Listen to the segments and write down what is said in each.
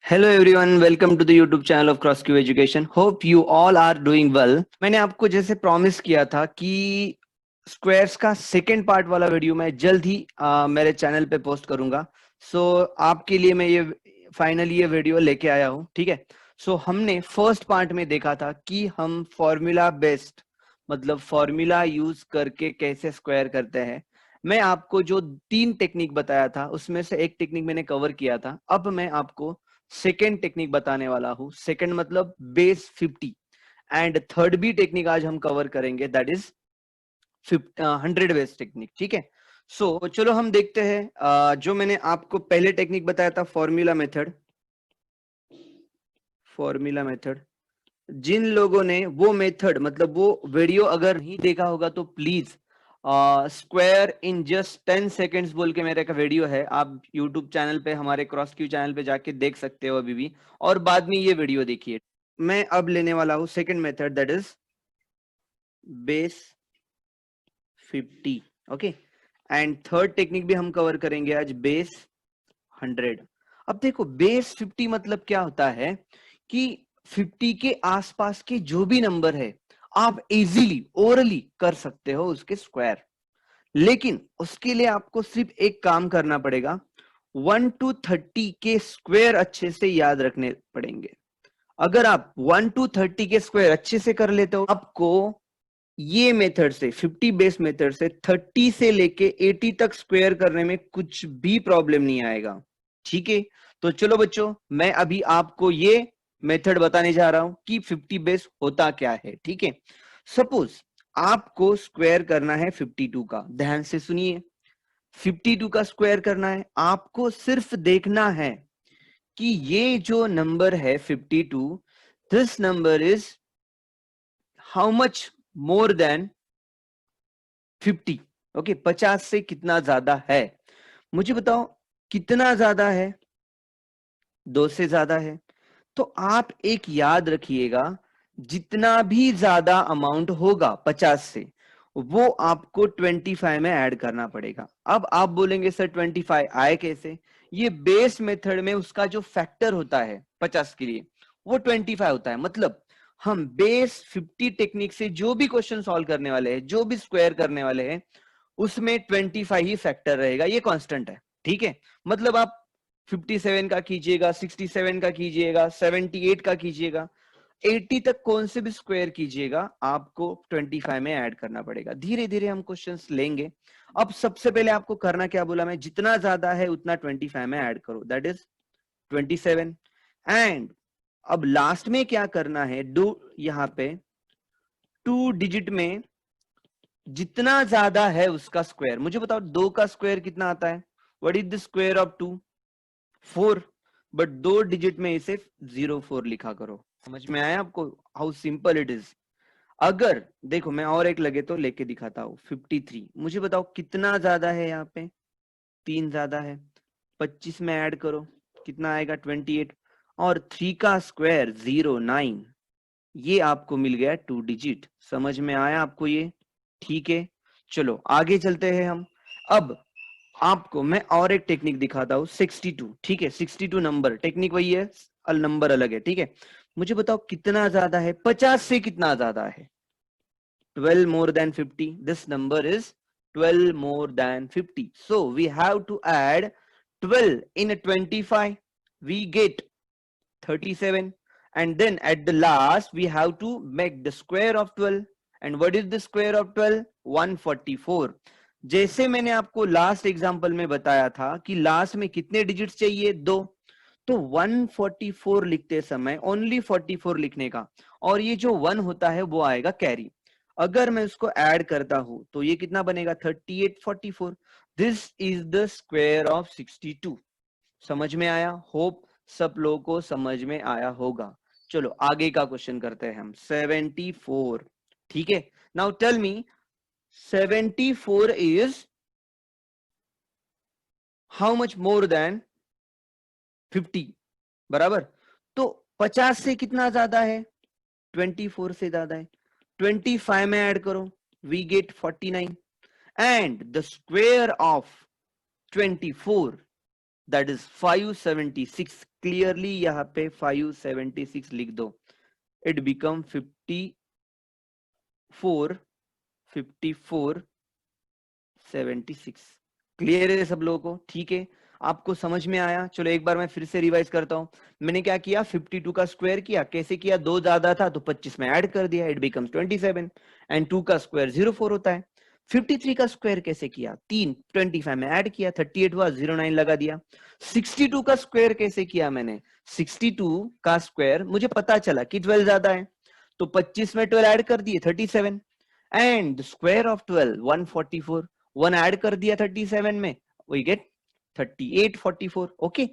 Hello everyone, welcome to the YouTube channel of CrossQ Education. Hope you all are doing well. मैंने आपको जैसे promise किया था कि स्क्वायर्स का सेकंड पार्ट वाला वीडियो मैं जल्द ही मेरे चैनल पे पोस्ट करूंगा. सो आपके लिए मैं ये फाइनली ये वीडियो लेके आया हूँ. ठीक है. सो हमने फर्स्ट पार्ट में देखा था कि हम फॉर्मूला बेस्ड मतलब फॉर्मूला यूज करके कैसे स्क्वायर करते हैं. मैं आपको जो 3 टेक्निक बताया था उसमें से एक टेक्निक मैंने कवर किया था. अब मैं आपको सेकेंड टेक्निक बताने वाला हूं. सेकेंड मतलब बेस 50 एंड थर्ड भी टेक्निक आज हम कवर करेंगे, दैट इज 100 बेस टेक्निक. ठीक है. सो चलो हम देखते हैं. जो मैंने आपको पहले टेक्निक बताया था फॉर्मूला मेथड. जिन लोगों ने वो मेथड मतलब वो वीडियो अगर नहीं देखा होगा तो please square in just 10 seconds बोल के मेरा एक वीडियो है, आप यूट्यूब चैनल पे हमारे क्रॉस क्यू चैनल पे जाके देख सकते हो अभी भी, और बाद में ये वीडियो देखिए. मैं अब लेने वाला हूं second method, that is base 50. Okay. And third technique भी हम कवर करेंगे आज, बेस 100. अब देखो बेस 50 मतलब क्या होता है कि 50 के आसपास के जो भी नंबर है आप इजीली ओरली कर सकते हो उसके स्क्वायर. लेकिन उसके लिए आपको सिर्फ एक काम करना पड़ेगा, 1 to 30 के स्क्वायर अच्छे से याद रखने पड़ेंगे. अगर आप 1 to 30 के स्क्वायर अच्छे से कर लेते हो, आपको ये मेथड से 50 बेस मेथड से 30 से लेके 80 तक स्क्वायर करने में कुछ भी प्रॉब्लम नहीं आएगा. ठीक है. तो चलो बच्चों, मैं अभी आपको ये मेथड बताने जा रहा हूं कि 50 बेस होता क्या है. ठीक है. सपोज आपको स्क्वायर करना है 52 का. ध्यान से सुनिए, 52 का स्क्वायर करना है. आपको सिर्फ देखना है कि ये जो नंबर है 52, this number is how much more than 50. Okay. 50 से कितना ज्यादा है मुझे बताओ. कितना ज्यादा है? 2 से ज्यादा है. तो आप एक याद रखिएगा, जितना भी ज्यादा अमाउंट होगा 50 से वो आपको 25 में ऐड करना पड़ेगा. अब आप बोलेंगे सर 25 आए कैसे? ये बेस मेथड में उसका जो फैक्टर होता है 50 के लिए वो 25 होता है. मतलब हम बेस 50 टेक्निक से जो भी क्वेश्चन सॉल्व करने वाले हैं, जो भी स्क्वायर करने वाले हैं, उसमें 25 ही फैक्टर रहेगा. ये कांस्टेंट है. ठीक है. मतलब आप 57 का कीजिएगा, 67 का कीजिएगा, 78 का कीजिएगा, 80 तक कौन से भी स्क्वायर कीजिएगा, आपको 25 में ऐड करना पड़ेगा. धीरे धीरे हम क्वेश्चंस लेंगे. अब सबसे पहले आपको करना क्या बोला मैं, जितना ज्यादा है उतना 25 में ऐड करो, दैट इज 27. एंड अब लास्ट में क्या करना है, डू यहां पे 2 डिजिट में जितना ज्यादा है उसका स्क्वायर. मुझे बताओ 2 का स्क्वायर कितना आता है? What is the square of 2? 4. But 2 digit में इसे 04 लिखा करो. समझ में आया आपको हाउ सिंपल इट इज? अगर देखो मैं और एक लगे तो लेके दिखाता हूं. 53. मुझे बताओ कितना ज्यादा है यहाँ पे? 3 ज्यादा है. 25 में ऐड करो, कितना आएगा? 28. और 3 का स्क्वायर 09. ये आपको मिल गया 2 डिजिट. समझ में आया आपको ये? ठीक है. चलो आगे चलते हैं हम. अब आपको मैं और एक टेक्निक दिखाता हूं, 62. ठीक है. 62 नंबर टेक्निक वही है, नंबर अलग है. ठीक है. मुझे बताओ कितना ज्यादा है? 50 से कितना ज्यादा है? 12 more than 50. This number is 12 more than 50. So we have to add 12 in a 25. We get 37. And then at the last we have to make the square of 12. And what is the square of 12? 144. जैसे मैंने आपको last example में बताया था कि last में कितने digits चाहिए? 2. तो 144 लिखते समय ओनली 44 लिखने का, और ये जो 1 होता है वो आएगा कैरी. अगर मैं उसको ऐड करता हूं तो ये कितना बनेगा? 38 44. This is the square of 62. समझ में आया? होप सब लोगों को समझ में आया होगा. चलो आगे का क्वेश्चन करते हैं हम. 74. ठीक है. Now tell me 74 is how much more than 50? बराबर. तो 50 से कितना ज्यादा है? 24 से ज्यादा है. 25 में ऐड करो, we get 49. And the square of 24 that is 576। Clearly यहाँ पे 576 लिख दो, इट बिकम 54 क्लियर है सब लोगों को? ठीक है, आपको समझ में आया? चलो एक बार मैं फिर से रिवाइज करता हूं। मैंने क्या किया, 52 का स्क्वायर किया। कैसे किया? 2 ज्यादा था तो 25 में ऐड कर दिया, इट बिकम्स 27 एंड 2 का स्क्वायर 04 होता है। 53 का स्क्वायर कैसे किया? 3 25 में ऐड किया, 38 हुआ, 09 लगा दिया। 62 का स्क्वायर कैसे किया मैंने? 62 का स्क्वायर मुझे पता चला कि 12 ज्यादा है तो 25 में 12 ऐड कर दिए, 37 एंड स्क्वायर ऑफ 12 144, 1 ऐड कर दिया 37 में, वी गेट 3844। ओके,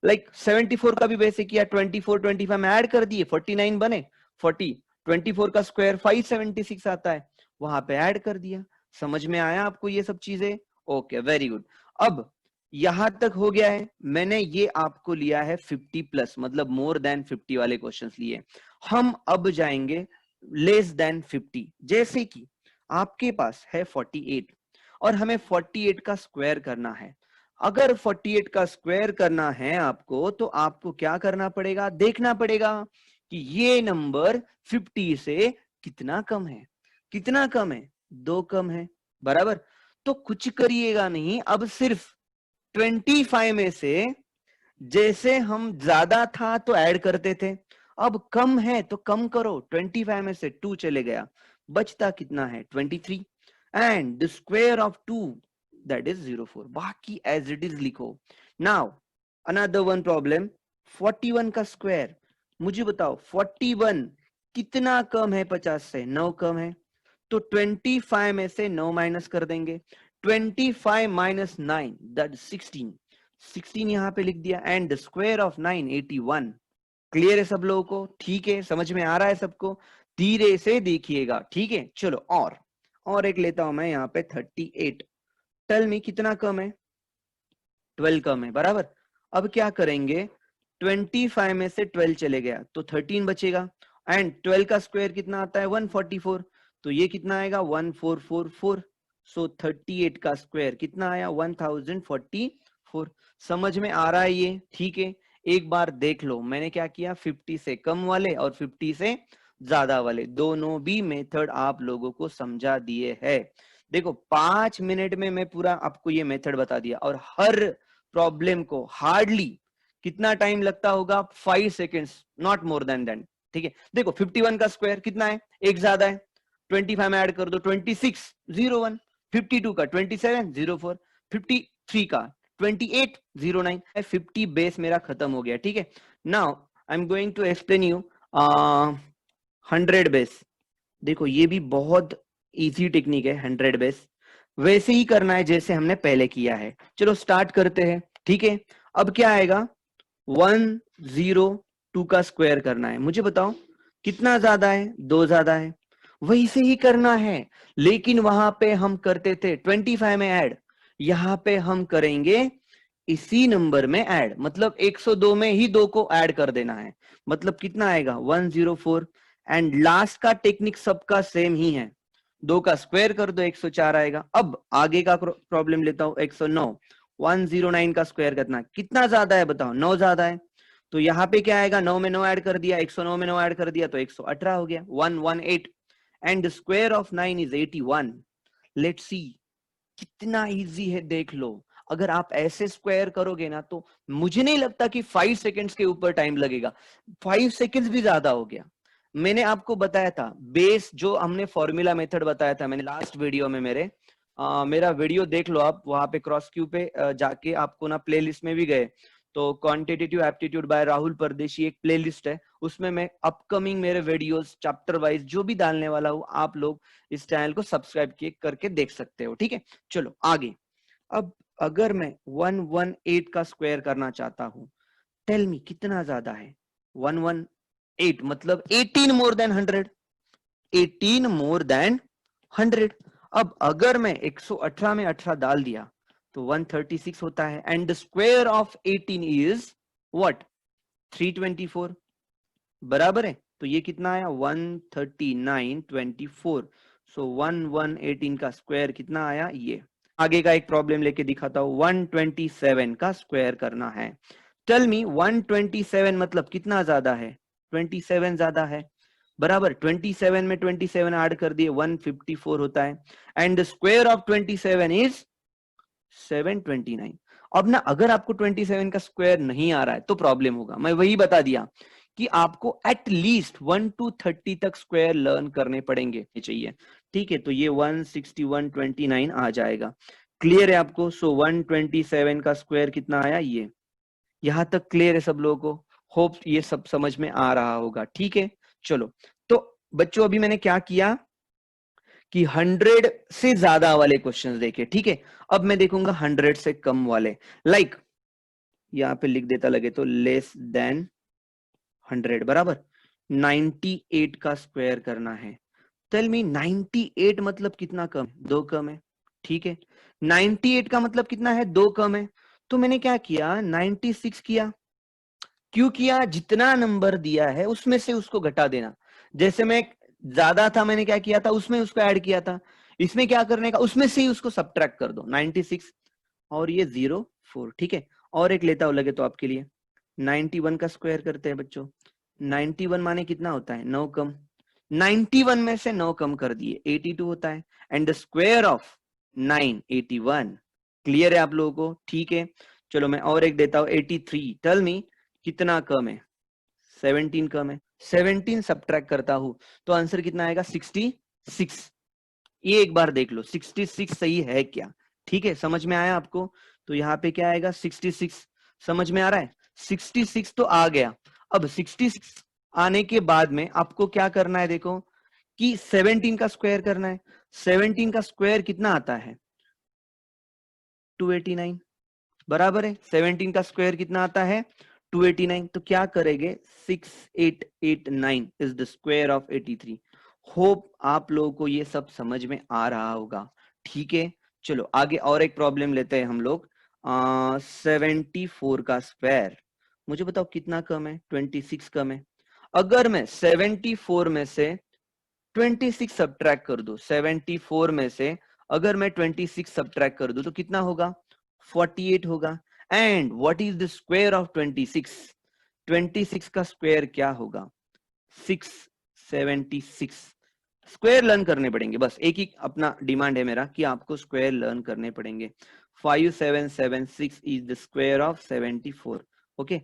लाइक 74 का भी वैसे किया, 24 25 में ऐड कर दिए, 49 बने, 40 24 का स्क्वायर 576 आता है, वहां पे ऐड कर दिया। समझ में आया आपको ये सब चीजें? Okay, very good. अब यहां तक हो गया है। मैंने ये आपको लिया है 50 प्लस, मतलब मोर देन 50 वाले क्वेश्चंस लिए। हम अब जाएंगे लेस देन 50। जैसे कि आपके पास है 48 और हमें 48 का स्क्वायर करना है। अगर 48 का स्क्वायर करना है आपको, तो आपको क्या करना पड़ेगा? देखना पड़ेगा कि ये नंबर 50 से कितना कम है। कितना कम है? 2 कम है, बराबर। तो कुछ करिएगा नहीं, अब सिर्फ 25 में से जैसे हम ज्यादा था तो ऐड करते थे, अब कम है तो कम करो। 25 में से 2 चले गया, बचता कितना है? 23 and the square of 2 that is 04। बाकी एज इट इज लिखो। नाउ अनदर वन प्रॉब्लम, 41 का स्क्वायर। मुझे बताओ 41 कितना कम है 50 से? 9 कम है, तो 25 में से 9 माइनस कर देंगे। 25 माइनस 9 दैट 16, 16 यहां पे लिख दिया and the square of 9 81। Clear है सब लोगों को? ठीक है, समझ में आ रहा है सबको? धीरे से देखिएगा, ठीक है। चलो और एक लेता हूं मैं यहाँ पे 38। टेल मी कितना कम है? 12 कम है, बराबर। अब क्या करेंगे, 25 में से 12 चले गया तो 13 बचेगा एंड 12 का स्क्वायर कितना आता है? 144, तो ये कितना आएगा? 1444। सो 38 का स्क्वायर कितना आया? 1044। समझ में आ रहा है ये? ठीक है, एक बार देख लो मैंने क्या किया, 50 से कम वाले और 50 से ज्यादा वाले दोनों भी मेथड आप लोगों को समझा दिए है। देखो 5 मिनट में मैं पूरा आपको ये मेथड बता दिया, और हर प्रॉब्लम को हार्डली कितना टाइम लगता होगा? 5 seconds, not more than that. ठीक है, देखो 51 का स्क्वायर कितना है? एक ज्यादा है, 25 में ऐड कर दो, 26 01, 52 का 27 04, 53 का 28 09। 50 बेस मेरा खत्म हो गया। ठीक है, now I am going to explain you 100 base. देखो ये भी बहुत इजी टेक्निक है 100 बेस, वैसे ही करना है जैसे हमने पहले किया है। चलो स्टार्ट करते हैं। ठीक है, अब क्या आएगा? 102 का स्क्वायर करना है। मुझे बताओ कितना ज्यादा है? 2 ज्यादा है, वैसे ही करना है। लेकिन वहां पे हम करते थे 25 में ऐड, यहां पे हम करेंगे इसी नंबर में ऐड, मतलब 102 में ही 2 को ऐड कर देना है। मतलब कितना आएगा? 104। एंड लास्ट का टेक्निक सबका सेम ही है, 2 का स्क्वायर कर दो 104 आएगा। अब आगे का प्रॉब्लम लेता हूं, 109। 109 का स्क्वायर करना, कितना ज्यादा है बताओ? 9 ज्यादा है, तो यहाँ पे क्या आएगा? 9 में 9 ऐड कर दिया, 109 में 9 ऐड कर दिया तो 118 हो गया, 118 and square of 9 is 81। Let's see कितना इजी है, देख लो। अगर आप ऐसे स्क्वायर करोगे ना तो मुझे नहीं लगता कि 5 सेकेंड्स के ऊपर टाइम लगेगा। 5 सेकेंड्स भी ज्यादा हो गया। मैंने आपको बताया था बेस, जो हमने फॉर्मूला मेथड बताया था मैंने लास्ट वीडियो में, मेरा वीडियो देख लो आप, वहां पे क्रॉस क्यू पे जाके आपको ना प्लेलिस्ट में भी गए तो क्वांटिटेटिव एप्टीट्यूड बाय राहुल परदेशी एक प्लेलिस्ट है, उसमें मैं अपकमिंग मेरे वीडियोस चैप्टर वाइज जो भी डालने वाला हूँ, आप लोग इस चैनल को सब्सक्राइब करके देख सकते हो। ठीक है, चलो आगे। अब अगर मैं 118 का स्क्वायर करना चाहता हूं, टेल मी कितना ज्यादा है? 118 मतलब 18 मोर देन 100, 18 मोर देन 100। अब अगर मैं 118 में 18 डाल दिया तो 136 होता है and the square of 18 is what? 324, बराबर है। तो ये कितना आया? 13924। सो 1118 का स्क्वायर कितना आया? ये। आगे का एक प्रॉब्लम लेके दिखाता हूं। 127 का स्क्वायर करना है। टेल मी 127 मतलब कितना ज्यादा है? 27 ज्यादा है, बराबर। 27 में 27 ऐड कर दिए 154 होता है। And the square of 27 is 729। अब ना अगर आपको 27 का स्क्वायर नहीं आ रहा है तो प्रॉब्लम होगा। मैं वही बता दिया कि आपको एट लीस्ट 1 to 30 तक स्क्वायर लर्न करने पड़ेंगे चाहिए, ठीक है। तो ये 16129 आ जाएगा। क्लियर है आपको? सो 127 का स्क्वायर कितना आया? ये। यहां तक क्लियर है सब लोगों को? होप ये सब समझ में आ रहा होगा, ठीक है। चलो, तो बच्चों अभी मैंने क्या किया कि 100 से ज्यादा वाले क्वेश्चंस देखे, ठीक है। अब मैं देखूंगा 100 से कम वाले। लाइक यहां पे लिख देता लगे तो लेस देन 100, बराबर। 98 का स्क्वायर करना है। टेल मी 98 मतलब कितना कम? 2 कम है, ठीक है। 98 का मतलब कितना है? 2 कम है। तो मैंने क्या किया? 96 किया। क्यों किया? जितना नंबर दिया है उसमें से उसको घटा देना। जैसे मैं ज्यादा था, मैंने क्या किया था? उसमें उसको ऐड किया था। इसमें क्या करने का? उसमें से ही उसको सब्ट्रैक्ट कर दो। 96 और ये 04, ठीक है। और एक लेता हूं लगे तो आपके लिए। 91 का स्क्वायर करते हैं बच्चों। 91 माने कितना होता है? 9 कम। 91 में से 9 कम कर दिए 82 होता है। And the square of 9 81। Clear है आप लोगों को? ठीक है। चलो मैं और एक देता हूं 83। टेल मी कितना कम है? 17 कम है। 17 सब्ट्रैक्ट करता हूं तो आंसर कितना आएगा? 66। ये एक बार देख लो 66 सही है क्या? ठीक है, समझ में आया आपको? तो यहाँ पे क्या आएगा? 66। समझ में आ रहा है? 66 तो आ गया। अब 66 आने के बाद में आपको क्या करना है? देखो कि 17 का स्क्वायर करना है। 17 का स्क्वायर कितना आता है? 289, बराबर है। 17 का स्क्वायर कितना आता है? 289। तो क्या करेंगे? 6889 is the square of 83। Hope आप लोगों को ये सब समझ में आ रहा होगा, ठीक है। चलो आगे और एक प्रॉब्लम लेते हैं हम लोग। 74 का स्क्वायर। मुझे बताओ कितना कम है? 26 कम है। अगर मैं 74 में से 26 सब्ट्रैक्ट कर दो, 74 में से अगर मैं 26 सब्ट्रैक्ट कर दूं तो कितना होगा? 48 होगा। And what is the square of 26? 26 का स्क्वायर क्या होगा? 676। स्क्वायर लर्न करने पड़ेंगे, बस एक ही अपना डिमांड है मेरा कि आपको स्क्वायर लर्न करने पड़ेंगे। 5776 is the square of 74। Okay,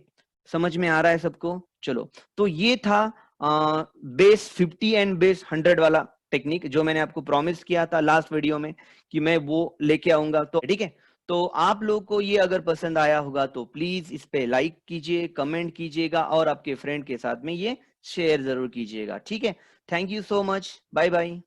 समझ में आ रहा है सबको? चलो, तो ये था बेस 50 एंड बेस 100 वाला टेक्निक जो मैंने आपको प्रॉमिस किया था लास्ट वीडियो में कि मैं वो लेके आऊंगा। तो ठीक है, तो आप लोग को ये अगर पसंद आया होगा तो प्लीज इस पे लाइक कीजिए, कमेंट कीजिएगा और आपके फ्रेंड के साथ में ये शेयर जरूर कीजिएगा, ठीक है। Thank you so much, bye bye.